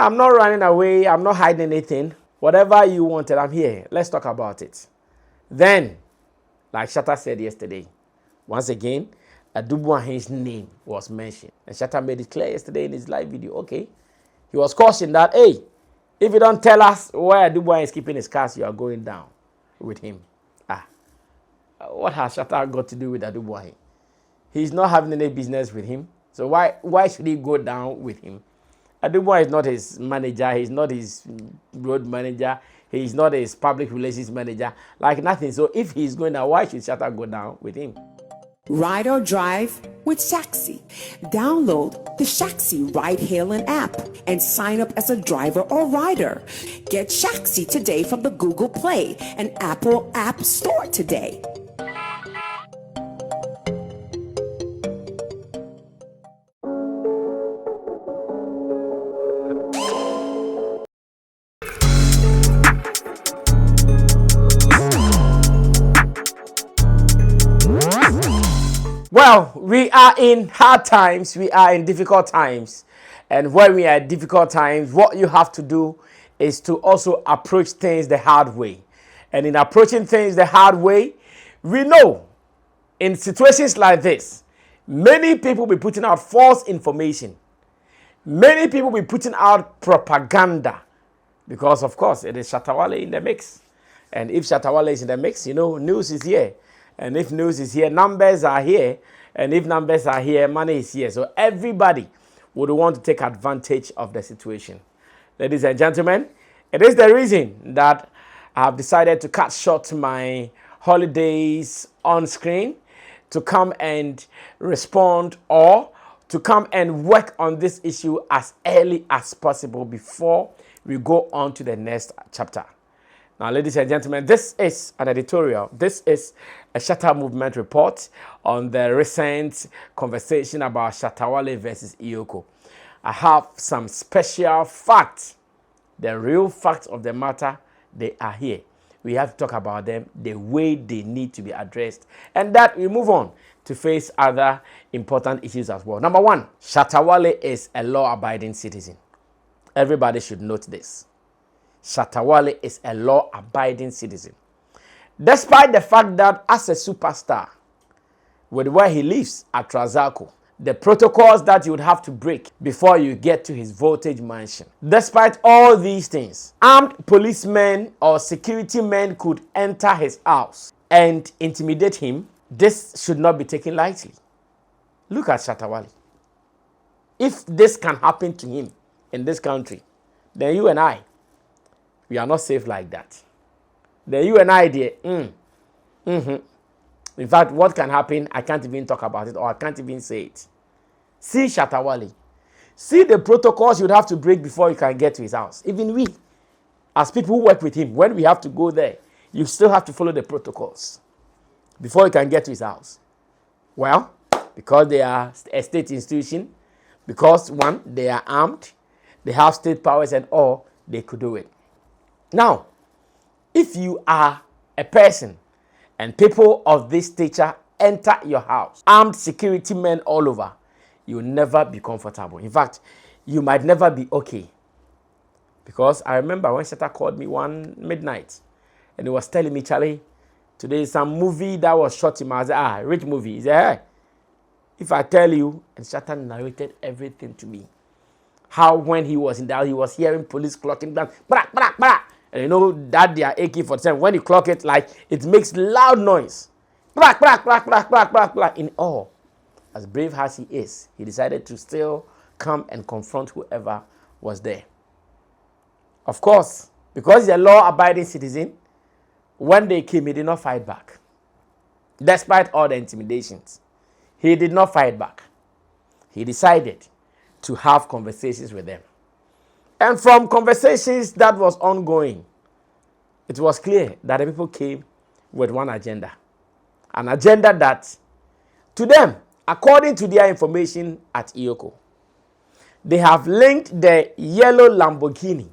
I'm not running away. I'm not hiding anything. Whatever you wanted, I'm here. Let's talk about it. Then, like Shatta said yesterday, once again, Adubuahin's name was mentioned. And Shatta made it clear yesterday in his live video. Okay. He was cautioned that, hey, if you don't tell us where Adubuahin is keeping his cars, you are going down with him. What has Shatta got to do with Adubuahin? He's not having any business with him. So why should he go down with him? Adubuahin is not his manager. He's not his road manager. He's not his public relations manager. Like nothing. So if he's going down, why should Shatta go down with him? Ride or drive with Shaxi. Download the Shaxi ride-hailing app and sign up as a driver or rider. Get Shaxi today from the Google Play and Apple App Store today. Well, we are in hard times. We are in difficult times. And when we are in difficult times, what you have to do is to also approach things the hard way. And in approaching things the hard way, we know in situations like this, many people will be putting out false information. Many people will be putting out propaganda. Because, of course, it is Shatta Wale in the mix. And if Shatta Wale is in the mix, you know, news is here. And if news is here, numbers are here. And if numbers are here, money is here. So everybody would want to take advantage of the situation. Ladies and gentlemen, it is the reason that I have decided to cut short my holidays on screen to come and respond or to come and work on this issue as early as possible before we go on to the next chapter. Now, ladies and gentlemen, this is an editorial. This is a Shatta movement report on the recent conversation about Shatta Wale versus EOCO. I have some special facts, the real facts of the matter. They are here. We have to talk about them the way they need to be addressed. And that we move on to face other important issues as well. Number one, Shatta Wale is a law-abiding citizen. Everybody should note this. Shatta Wale is a law-abiding citizen. Despite the fact that as a superstar, with where he lives at Trazako, the protocols that you would have to break before you get to his voltage mansion. Despite all these things, armed policemen or security men could enter his house and intimidate him. This should not be taken lightly. Look at Shatta Wale. If this can happen to him in this country, then you and I, we are not safe like that. Then you and I, dear, In fact, what can happen, I can't even talk about it or I can't even say it. See Shatta Wale. See the protocols you'd have to break before you can get to his house. Even we, as people who work with him, when we have to go there, you still have to follow the protocols before you can get to his house. Well, because they are a state institution, because one, they are armed, they have state powers and all, they could do it. Now, if you are a person and people of this stature enter your house, armed security men all over, you will never be comfortable. In fact, you might never be okay. Because I remember when Shatta called me one midnight and he was telling me, Charlie, today is some movie that was shot in my house. I said, rich movie. He said, hey, if I tell you, and Shatta narrated everything to me. How when he was in there, he was hearing police clocking down, blah, blah, blah. And you know that they are AK-47. When you clock it, like it makes loud noise. Blah, blah, blah, blah, blah, blah, blah. In all, as brave as he is, he decided to still come and confront whoever was there. Of course, because he's a law-abiding citizen, when they came, he did not fight back. Despite all the intimidations, he did not fight back. He decided to have conversations with them. And from conversations that was ongoing, it was clear that the people came with one agenda. An agenda that, to them, according to their information at EOCO, they have linked the yellow Lamborghini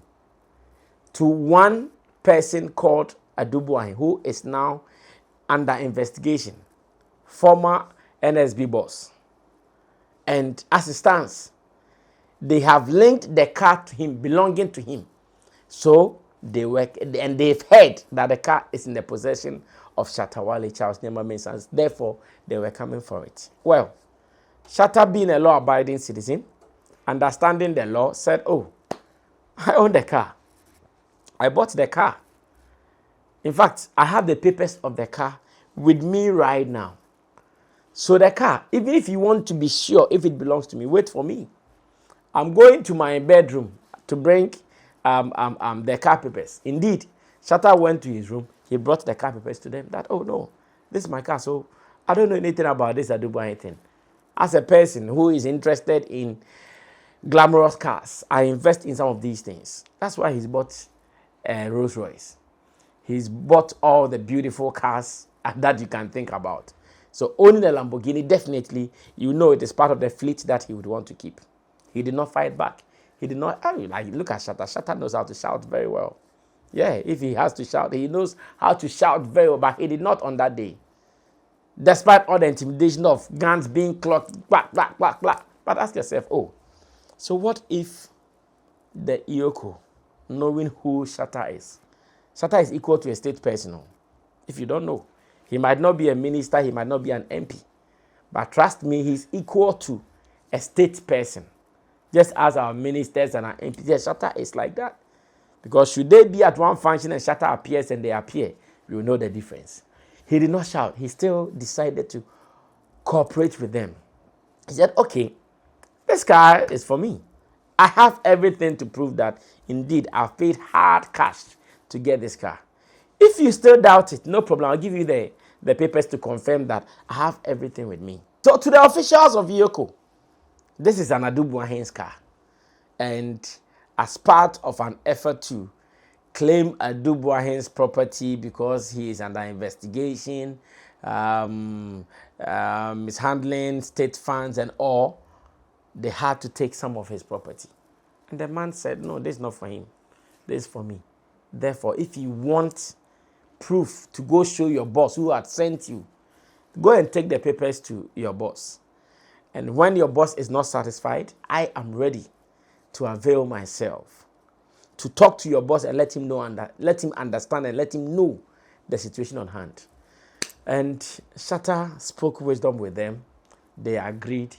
to one person called Adubuahin, who is now under investigation, former NSB boss. And as it stands, they have linked the car to him, belonging to him. So they were, and they've heard that the car is in the possession of Shatta, Wale, Charles, Nema, Masons. Therefore, they were coming for it. Well, Shatta, being a law-abiding citizen, understanding the law, said, oh, I own the car. I bought the car. In fact, I have the papers of the car with me right now. So the car, even if you want to be sure if it belongs to me, wait for me. I'm going to my bedroom to bring the car papers. Indeed, Shatta went to his room. He brought the car papers to them. That, oh no, this is my car. So I don't know anything about this Adubo anything. As a person who is interested in glamorous cars, I invest in some of these things. That's why he's bought a Rolls Royce. He's bought all the beautiful cars that you can think about. So owning a Lamborghini, definitely, you know it is part of the fleet that he would want to keep. He did not fight back. He did not, like, look at Shatta. Shatta knows how to shout very well. Yeah, if he has to shout, he knows how to shout very well, but he did not on that day. Despite all the intimidation of guns being clocked, blah, blah, blah, blah. But ask yourself, oh, so what if the EOCO, knowing who Shatta is equal to a state person? If you don't know, he might not be a minister, he might not be an MP, but trust me, he's equal to a state person. Just as our ministers and our MPs, Shatta is like that. Because should they be at one function and Shatta appears and they appear, you will know the difference. He did not shout. He still decided to cooperate with them. He said, okay, this car is for me. I have everything to prove that, indeed, I've paid hard cash to get this car. If you still doubt it, no problem. I'll give you the papers to confirm that I have everything with me. So to the officials of EOCO, this is an Adubuahin's car. And as part of an effort to claim Adubuahin's property because he is under investigation, mishandling state funds and all, they had to take some of his property. And the man said, no, this is not for him. This is for me. Therefore, if you want proof to go show your boss who had sent you, go and take the papers to your boss. And when your boss is not satisfied, I am ready to avail myself to talk to your boss and let him know and let him understand and let him know the situation on hand. And Shatta spoke wisdom with them. They agreed,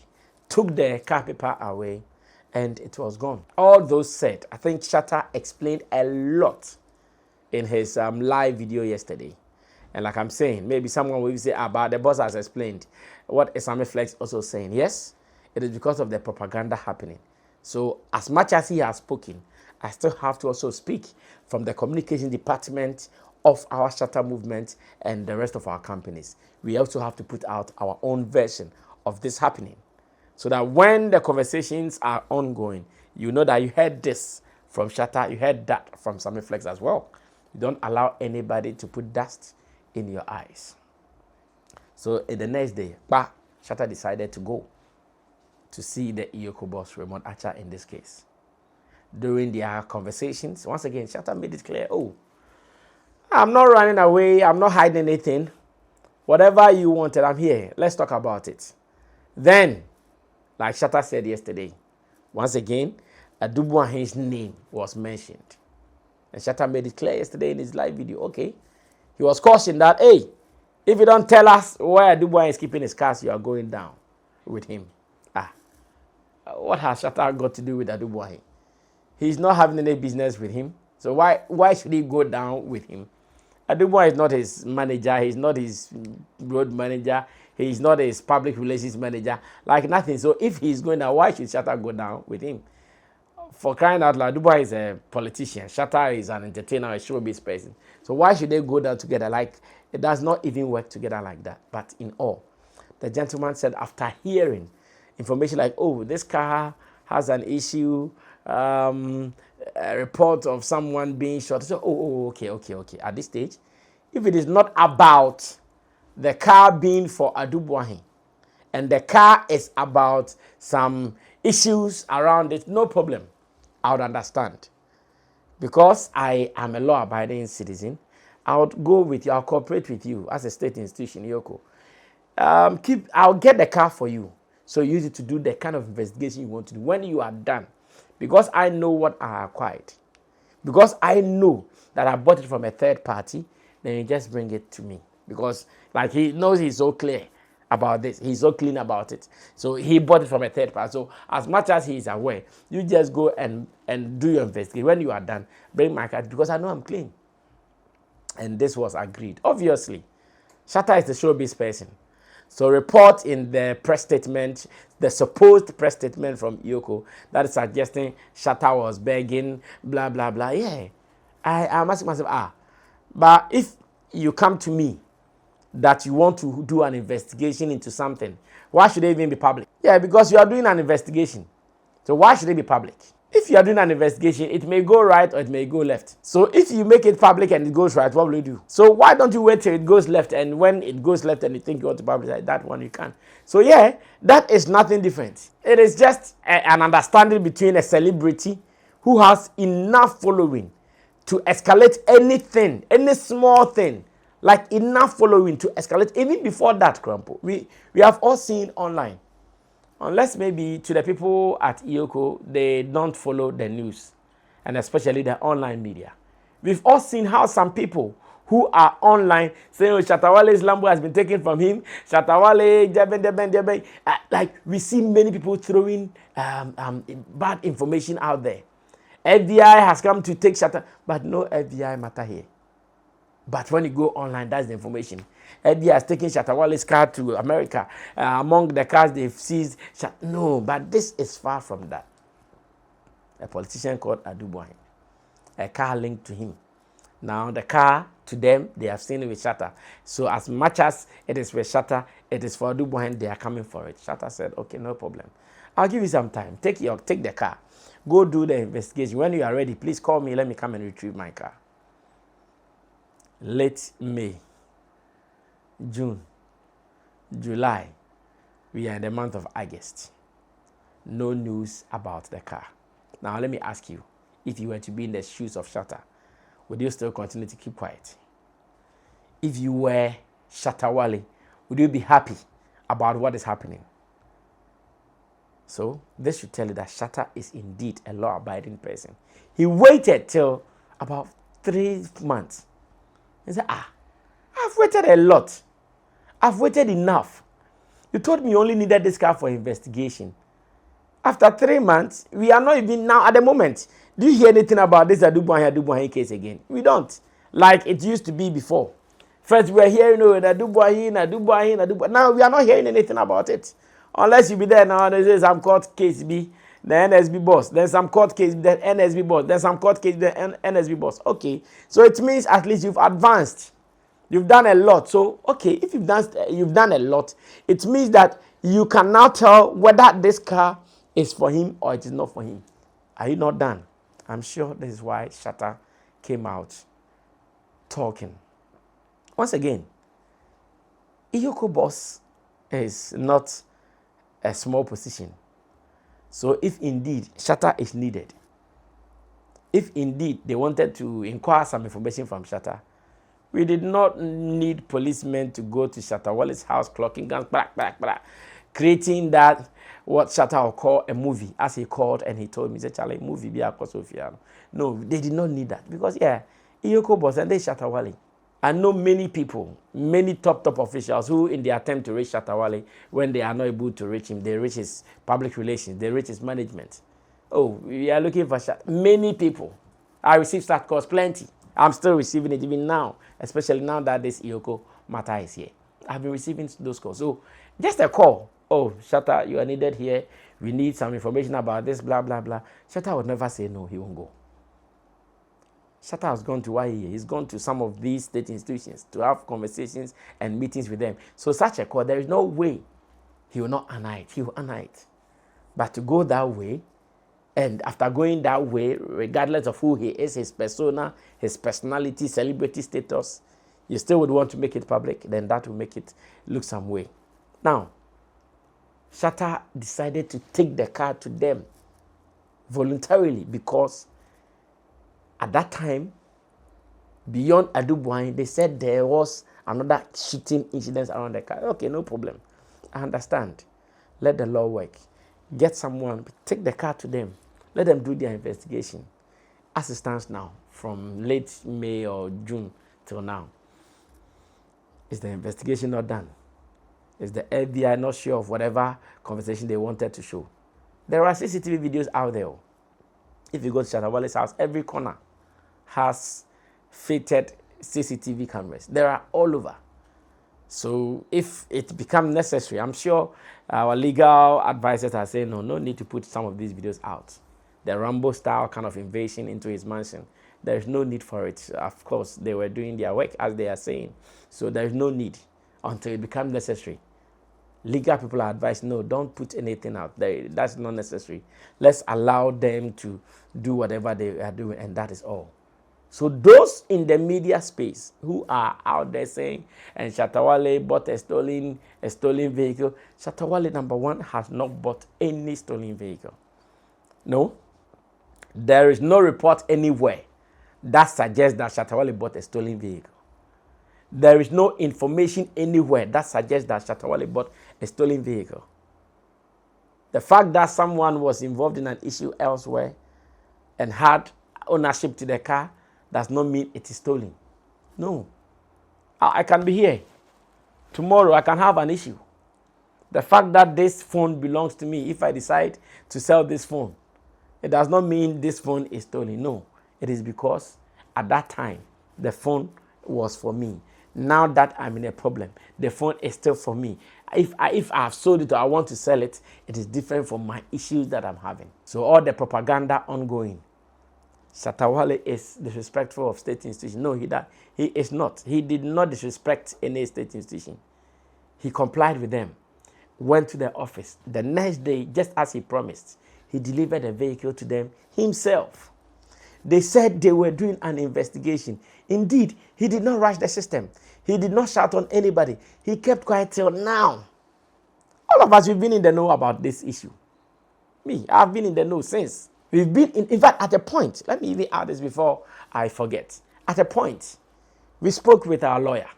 took the car paper away, and it was gone. All those said, I think Shatta explained a lot in his live video yesterday. And like I'm saying, maybe someone will say, but the boss has explained. What is Sammy Flex also saying? Yes, it is because of the propaganda happening. So as much as he has spoken, I still have to also speak from the communication department of our Shatta movement and the rest of our companies. We also have to put out our own version of this happening, so that when the conversations are ongoing, you know that you heard this from Shatta, you heard that from Sammy Flex as well. You don't allow anybody to put dust in your eyes. So the next day, Shatta decided to go to see the EOCO boss, Raymond Archer, in this case. During their conversations, once again, Shatta made it clear, oh, I'm not running away, I'm not hiding anything. Whatever you wanted, I'm here. Let's talk about it. Then, like Shatta said yesterday, once again, Adubuahin's name was mentioned. And Shatta made it clear yesterday in his live video, okay, he was cautioned that, hey, if you don't tell us where Adubuahin is keeping his cars, you are going down with him. What has Shatta got to do with Adubuahin? He's not having any business with him. So why should he go down with him? Adubuahin is not his manager. He's not his road manager. He's not his public relations manager. Like nothing. So if he's going down, why should Shatta go down with him? For crying out loud, Adubuahin is a politician. Shatta is an entertainer, a showbiz person. So why should they go down together? Like, it does not even work together like that. But in all, the gentleman said after hearing information like, oh, this car has an issue, a report of someone being shot. So, okay. At this stage, if it is not about the car being for Adubuahin, and the car is about some issues around it, no problem. I would understand. Because I am a law-abiding citizen, I would go with you, I'll cooperate with you as a state institution, EOCO. I'll get the car for you. So use it to do the kind of investigation you want to do. When you are done, because I know what I acquired, because I know that I bought it from a third party, then you just bring it to me. Because like he knows he's so clear about this, he's so clean about it. So he bought it from a third party. So as much as he is aware, you just go and do your investigation. When you are done, bring my card because I know I'm clean. And this was agreed. Obviously, Shatta is the showbiz person. So report in the press statement, the supposed press statement from EOCO that is suggesting Shatta was begging, blah, blah, blah. Yeah, I'm asking myself, but if you come to me that you want to do an investigation into something, why should it even be public? Yeah, because you are doing an investigation. So why should it be public? If you are doing an investigation, it may go right or it may go left. So if you make it public and it goes right, what will you do? So why don't you wait till it goes left, and when it goes left and you think you want to publicize that one, you can. So yeah, that is nothing different. It is just an understanding between a celebrity who has enough following to escalate anything, any small thing, like enough following to escalate. Even before that, Crampo, we have all seen online. Unless maybe to the people at EOCO, they don't follow the news, and especially the online media. We've all seen how some people who are online saying, oh, Shatta Wale's Lambo has been taken from him. Shatta Wale, Jeben. Like we see many people throwing bad information out there. FBI has come to take Shatta, but no FBI matter here. But when you go online, that's the information. FBI has taken Shatta Wale's car to America. Among the cars they've seized, no, but this is far from that. A politician called Adubuahin, a car linked to him. Now the car, to them, they have seen it with Shatta. So as much as it is with Shatta, it is for Adubuahin, they are coming for it. Shatta said, okay, no problem. I'll give you some time. Take the car. Go do the investigation. When you are ready, please call me. Let me come and retrieve my car. Late May, June, July, we are in the month of August. No news about the car. Now let me ask you, if you were to be in the shoes of Shatta, would you still continue to keep quiet? If you were Shatta Wale, would you be happy about what is happening? So this should tell you that Shatta is indeed a law-abiding person. He waited till about 3 months. He said, I've waited a lot. I've waited enough. You told me you only needed this car for investigation. After 3 months, we are not even now at the moment. Do you hear anything about this Adubuahin case again? We don't. Like it used to be before. First, we were hearing Adubuahin. Now we are not hearing anything about it. Unless you be there now, there's some court case be the NSB boss, then some court case, then NSB boss, then some court case, then NSB boss. Okay, so it means at least you've advanced. You've done a lot. So, okay, if you've done a lot, it means that you can now tell whether this car is for him or it is not for him. Are you not done? I'm sure this is why Shatta came out talking. Once again, EOCO boss is not a small position. So if indeed Shatta is needed, if indeed they wanted to inquire some information from Shatta, we did not need policemen to go to Shatta Wale's house, clocking guns, creating that, what Shatta will call a movie, as he called and he told me, he said, movie be a Sofiano. No, they did not need that because, yeah, EOCO boss and they Shatta Wale. I know many people, many top officials who in the attempt to reach Shatta Wale, when they are not able to reach him, they reach his public relations, they reach his management. Oh, we are looking for Shatta. Many people. I received that calls plenty. I'm still receiving it even now, especially now that this EOCO matter is here. I've been receiving those calls. So just a call. Oh, Shatta, you are needed here. We need some information about this, blah, blah, blah. Shatta would never say no, he won't go. Shatta has gone to YEA. He's gone to some of these state institutions to have conversations and meetings with them. So such a call, there is no way he will not honor it. He will honor it. But to go that way, and after going that way, regardless of who he is, his persona, his personality, celebrity status, you still would want to make it public, then that will make it look some way. Now, Shatta decided to take the car to them voluntarily because at that time, beyond Adubuahin, they said there was another shooting incident around the car. Okay, no problem. I understand. Let the law work. Get someone, take the car to them. Let them do their investigation. As it stands now, from late May or June till now, is the investigation not done? Is the FBI not sure of whatever conversation they wanted to show? There are CCTV videos out there. If you go to Shatta Wale's house, every corner has fitted CCTV cameras. They are all over. So if it becomes necessary, I'm sure our legal advisors are saying, no need to put some of these videos out. The Rambo style kind of invasion into his mansion. There is no need for it. Of course, they were doing their work as they are saying. So there is no need until it becomes necessary. Legal people are advised, no, don't put anything out there. That's not necessary. Let's allow them to do whatever they are doing, and that is all. So those in the media space who are out there saying, and Shatta Wale bought a stolen vehicle. Shatta Wale, number one, has not bought any stolen vehicle. No. There is no report anywhere that suggests that Shatta Wale bought a stolen vehicle. There is no information anywhere that suggests that Shatta Wale bought a stolen vehicle. The fact that someone was involved in an issue elsewhere and had ownership to the car does not mean it is stolen. No. I can be here. Tomorrow I can have an issue. The fact that this phone belongs to me, if I decide to sell this phone, it does not mean this phone is stolen. No. It is because at that time, the phone was for me. Now that I'm in a problem, the phone is still for me. If I have sold it or I want to sell it, it is different from my issues that I'm having. So all the propaganda ongoing. Shatta Wale is disrespectful of state institution. No, he is not. He did not disrespect any state institution. He complied with them, went to their office. The next day, just as he promised, he delivered a vehicle to them himself. They said they were doing an investigation. Indeed, he did not rush the system. He did not shout on anybody. He kept quiet till now. All of us, we've been in the know about this issue. Me, I've been in the know since. We've been, in fact, at a point, let me even add this before I forget. At a point, we spoke with our lawyer,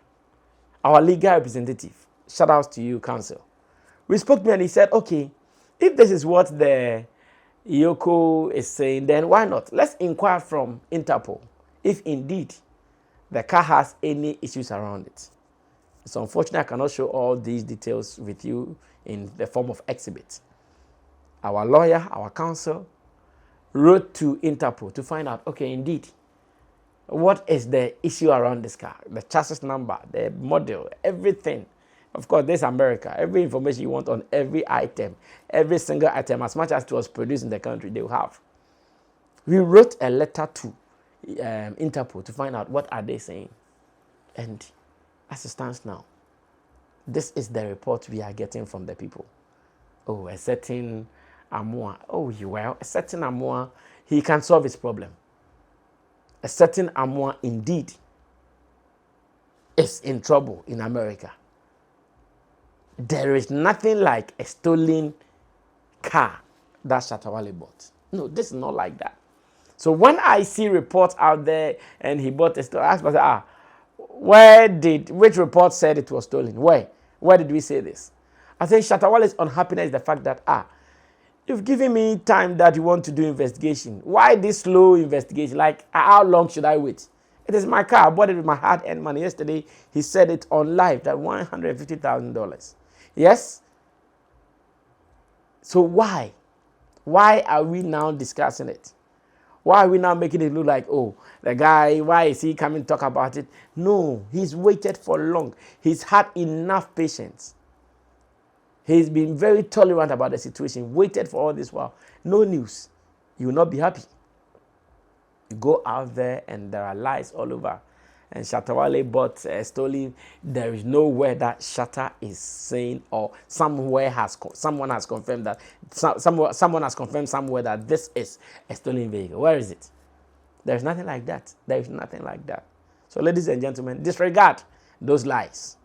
our legal representative. Shout out to you, counsel. We spoke to him and he said, okay, if this is what the EOCO is saying, then why not? Let's inquire from Interpol if indeed the car has any issues around it. It's unfortunate I cannot show all these details with you in the form of exhibit. Our lawyer, our counsel, wrote to Interpol to find out, okay, indeed, what is the issue around this car? The chassis number, the model, everything. Of course, there's America. Every information you want on every item, every single item, as much as it was produced in the country, they will have. We wrote a letter to Interpol to find out what are they saying. And as it stands now, this is the report we are getting from the people. Oh, a certain Amoa. Oh, well, a certain Amoa, he can solve his problem. A certain Amoa indeed is in trouble in America. There is nothing like a stolen car that Shatta Wale bought. No, this is not like that. So when I see reports out there and he bought a stolen, I ask myself, which report said it was stolen? Where did we say this? I think Shatta Wale's unhappiness is the fact that, you've given me time that you want to do investigation. Why this slow investigation? Like, how long should I wait? It is my car. I bought it with my hard-earned money. Yesterday, he said it on live, that $150,000. Yes? So why? Why are we now discussing it? Why are we now making it look like, oh, the guy, why is he coming to talk about it? No, he's waited for long. He's had enough patience. He's been very tolerant about the situation, waited for all this while. No news. You will not be happy. You go out there and there are lies all over. And Shatta Wale bought stolen. There is nowhere that Shatta is saying, or someone has confirmed that someone has confirmed somewhere that this is a stolen vehicle. Where is it? There's nothing like that. There is nothing like that. So, ladies and gentlemen, disregard those lies.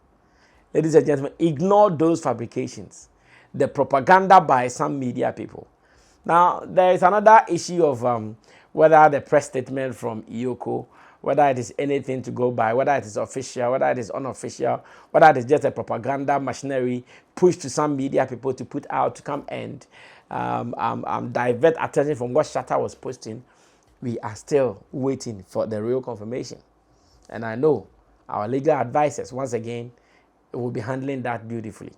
Ladies and gentlemen, ignore those fabrications, the propaganda by some media people. Now, there is another issue of whether the press statement from EOCO, whether it is anything to go by, whether it is official, whether it is unofficial, whether it is just a propaganda machinery pushed to some media people to put out to come and divert attention from what Shatta was posting, we are still waiting for the real confirmation. And I know our legal advisors, once again, will be handling that beautifully.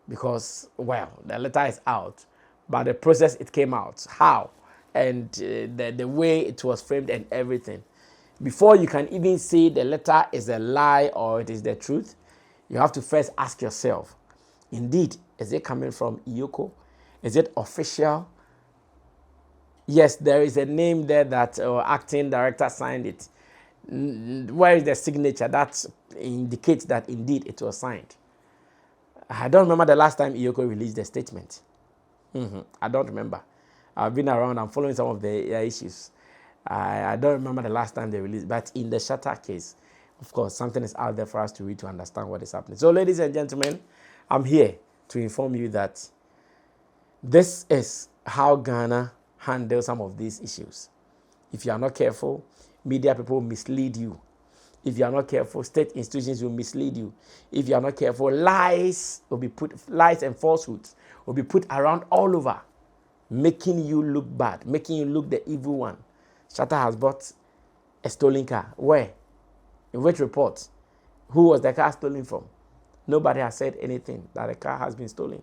Because, well, the letter is out, but the process it came out, how, and the way it was framed and everything. Before you can even say the letter is a lie or it is the truth, you have to first ask yourself, indeed, is it coming from EOCO? Is it official? Yes, there is a name there that acting director signed it. Where is the signature? That indicates that indeed it was signed. I don't remember the last time EOCO released a statement. I don't remember. I've been around, I'm following some of the issues. I don't remember the last time they released, but in the Shatta case, of course, something is out there for us to read to understand what is happening. So, ladies and gentlemen, I'm here to inform you that this is how Ghana handles some of these issues. If you are not careful, media people will mislead you. If you are not careful, state institutions will mislead you. If you are not careful, lies and falsehoods will be put around all over, making you look bad, making you look the evil one. Shatta has bought a stolen car. Where? In which report? Who was the car stolen from? Nobody has said anything that the car has been stolen.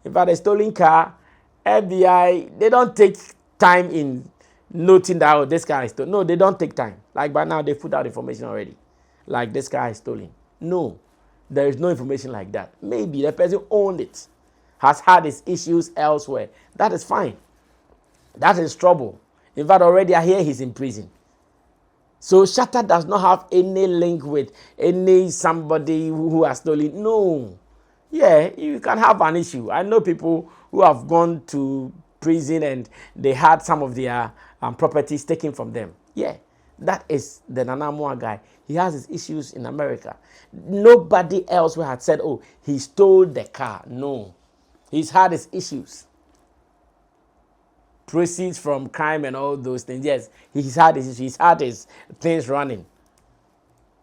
In fact, a stolen car, FBI, they don't take time in noting that, oh, this car is stolen. No, they don't take time. Like by now, they put out information already. Like this car is stolen. No, there is no information like that. Maybe the person owned it, has had his issues elsewhere. That is fine. That is trouble. In fact, already I hear he's in prison. So Shatta does not have any link with any somebody who has stolen. No. Yeah, you can have an issue. I know people who have gone to prison and they had some of their properties taken from them. Yeah, that is the Nanamua guy. He has his issues in America. Nobody else who had said, oh, he stole the car. No. He's had his issues. Proceeds from crime and all those things. Yes, he's had his things running.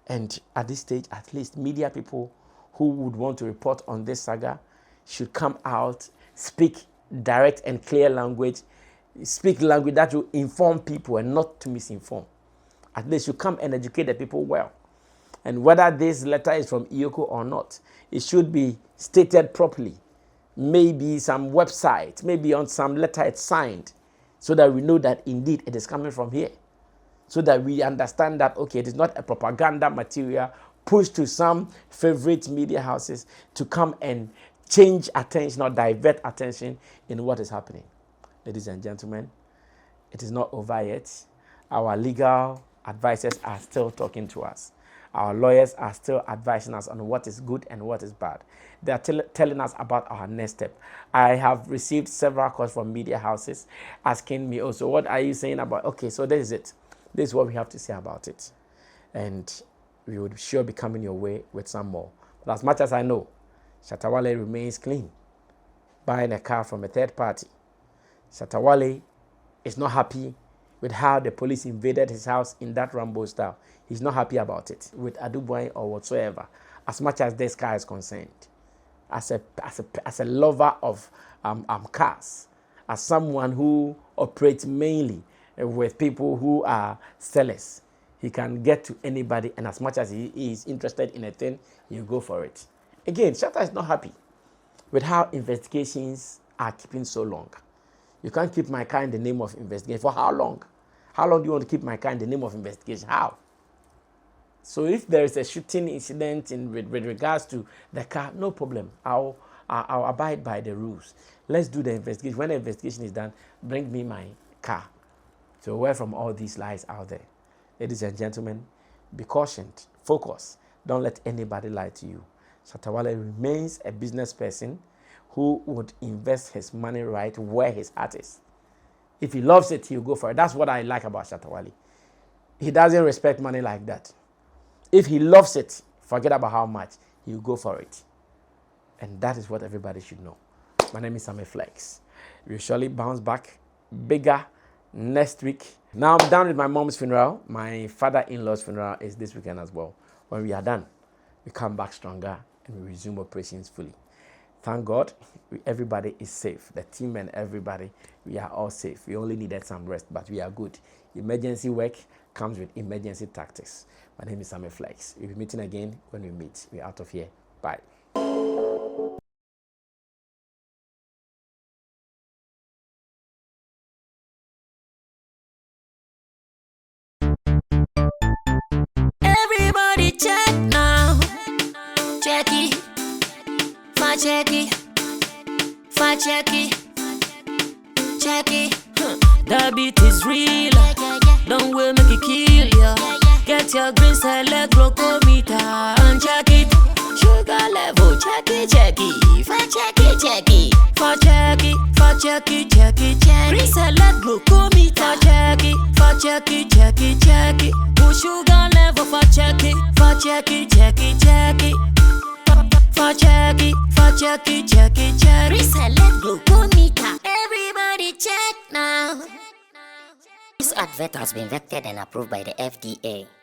And at this stage, at least media people who would want to report on this saga should come out, speak direct and clear language, speak language that will inform people and not to misinform. At least you come and educate the people well. And whether this letter is from EOCO or not, it should be stated properly. Maybe some website, maybe on some letter it's signed, so that we know that indeed it is coming from here. So that we understand that, okay, it is not a propaganda material pushed to some favorite media houses to come and change attention or divert attention in what is happening. Ladies and gentlemen, it is not over yet. Our legal advisors are still talking to us. Our lawyers are still advising us on what is good and what is bad. They are telling us about our next step. I have received several calls from media houses asking me also, what are you saying about, okay, so this is it. This is what we have to say about it. And we would sure be coming your way with some more. But as much as I know, Shatta Wale remains clean, buying a car from a third party. Shatta Wale is not happy with how the police invaded his house in that Rambo style. He's not happy about it with Aduboy or whatsoever, as much as this car is concerned. As a lover of cars, as someone who operates mainly with people who are sellers, he can get to anybody, and as much as he is interested in a thing, you go for it. Again, Shatta is not happy with how investigations are keeping so long. You can't keep my car in the name of investigation. For how long? How long do you want to keep my car in the name of investigation? How? So if there is a shooting incident with regards to the car, no problem. I'll abide by the rules. Let's do the investigation. When the investigation is done, bring me my car. So away from all these lies out there. Ladies and gentlemen, be cautioned. Focus. Don't let anybody lie to you. Shatta Wale remains a business person who would invest his money right where his heart is. If he loves it, he'll go for it. That's what I like about Shatta Wale. He doesn't respect money like that. If he loves it, forget about how much, he'll go for it. And that is what everybody should know. My name is Sammy Flex. We'll surely bounce back bigger next week. Now I'm done with my mom's funeral. My father-in-law's funeral is this weekend as well. When we are done, we come back stronger and we resume operations fully. Thank God, everybody is safe. The team and everybody, we are all safe. We only needed some rest, but we are good. Emergency work comes with emergency tactics. My name is Sammy Flex. We'll be meeting again when we meet. We're out of here. Bye. Everybody check now. Check it. Fa check it. Fa check it. Check it. The beat is real. Don't wait, make it kill ya. Get your green select glucometer and check it. Sugar level, check it, check it. Fa check it, check it. Fa check it, fa check it, check it, check it. Green select glucometer, check it. Fa check it, check it, check it. Push sugar level, fa check it, fa check it, check it, check it. Fa check it, fa check it, check it, check it. Select glucometer. Everybody check now. This advert has been vetted and approved by the FDA.